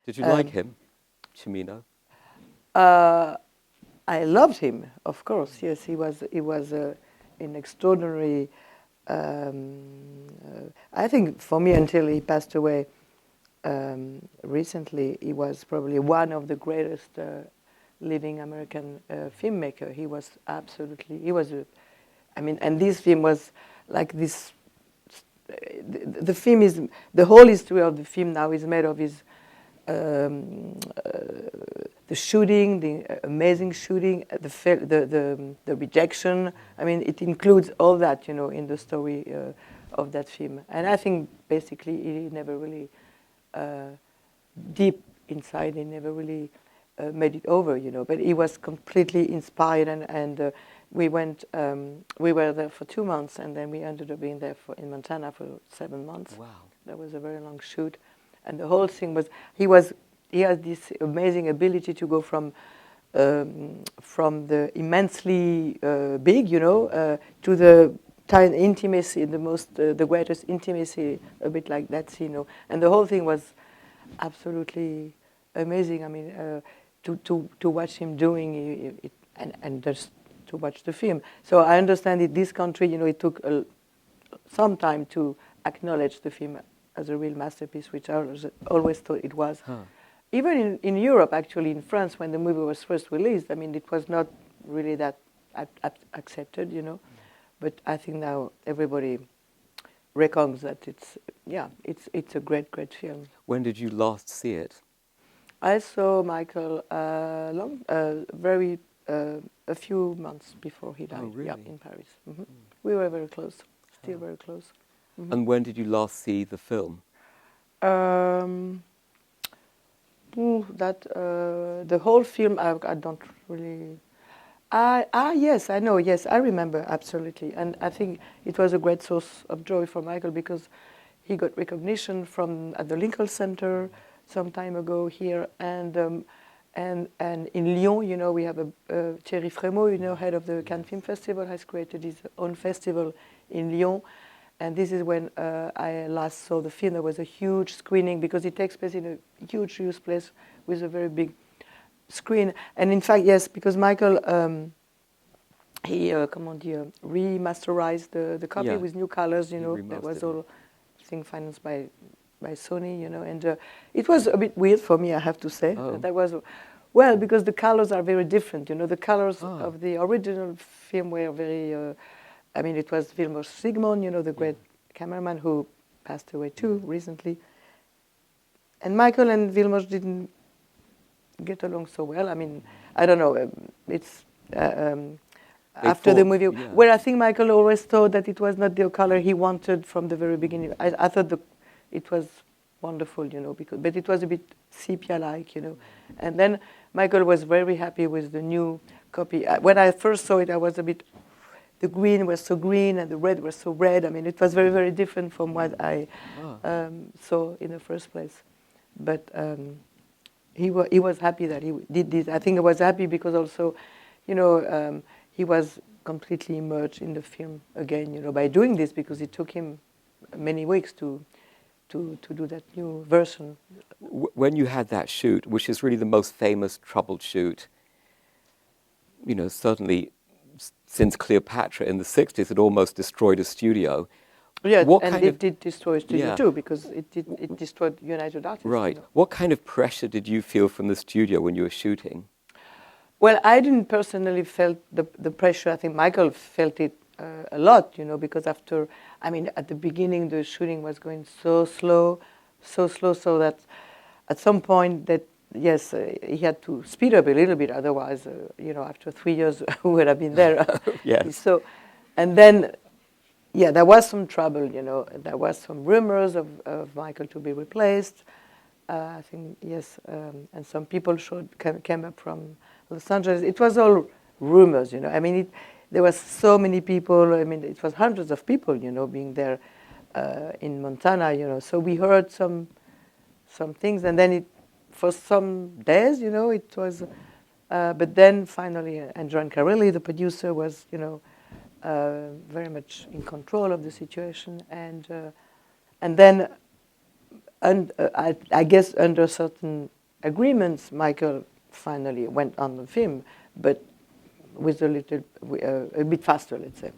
Did you like him, Cimino? I loved him, of course. Yes, he was an extraordinary. I think for me, until he passed away recently, he was probably one of the greatest living American filmmaker. He was absolutely. He was. I mean, and this film was like this. The film is the whole history of the film now is made of his. The shooting, the amazing shooting, the rejection. I mean, it includes all that, in the story of that film. And I think basically he never really, deep inside, he never really made it over, But he was completely inspired, and we were there for 2 months, and then we ended up being there in Montana for 7 months. Wow. That was a very long shoot, and the whole thing was he has this amazing ability to go from the immensely big, to the tiny intimacy, the greatest intimacy, a bit like that scene, And the whole thing was absolutely amazing. I mean, to watch him doing it, and just to watch the film. So I understand it. This country, it took some time to acknowledge the film as a real masterpiece, which I always thought it was. Huh. Even in Europe, actually, in France, when the movie was first released, I mean, it was not really that accepted, But I think now everybody reckons that it's a great, great film. When did you last see it? I saw Michael a few months before he died. Oh, really? Yeah, in Paris. Mm-hmm. We were very close, still very close. Mm-hmm. And when did you last see the film? The whole film, I don't really. Yes, I know. Yes, I remember absolutely, and I think it was a great source of joy for Michael because he got recognition at the Lincoln Center some time ago here, and in Lyon, we have Thierry Frémaux, head of the Cannes Film Festival, has created his own festival in Lyon. And this is when I last saw the film. There was a huge screening because it takes place in a huge place with a very big screen. And in fact, yes, because Michael, he remasterized the copy with new colors. That was all, I think, financed by Sony. And it was a bit weird for me, I have to say. Oh. That was because the colors are very different. The colors of the original film were very. It was Vilmos Zsigmond, the great cameraman who passed away too recently. And Michael and Vilmos didn't get along so well. I mean, I don't know. It's after the movie, where I think Michael always thought that it was not the color he wanted from the very beginning. I thought it was wonderful, but it was a bit sepia-like, And then Michael was very happy with the new copy. When I first saw it, I was a bit. The green was so green and the red was so red. I mean, it was very, very different from what I saw in the first place. But he was happy that he did this. I think he was happy because also, he was completely immersed in the film again, by doing this because it took him many weeks to do that new version. When you had that shoot, which is really the most famous troubled shoot, certainly since Cleopatra in the 60s, it almost destroyed a studio. Yeah, and it did destroy a studio too, because it destroyed United Artists. Right. What kind of pressure did you feel from the studio when you were shooting? Well, I didn't personally felt the pressure. I think Michael felt it a lot, because at the beginning the shooting was going so slow, so that at some point yes, he had to speed up a little bit. Otherwise, after 3 years, we would have been there. Yes. So, and then, there was some trouble. There was some rumors of Michael to be replaced. I think yes, and some people came up from Los Angeles. It was all rumors. There was so many people. It was hundreds of people. Being there in Montana. So we heard some things, and then for some days, it was, but then finally, and John Carelli, the producer, was, very much in control of the situation, and then, I guess under certain agreements, Michael finally went on the film, but with a bit faster, let's say.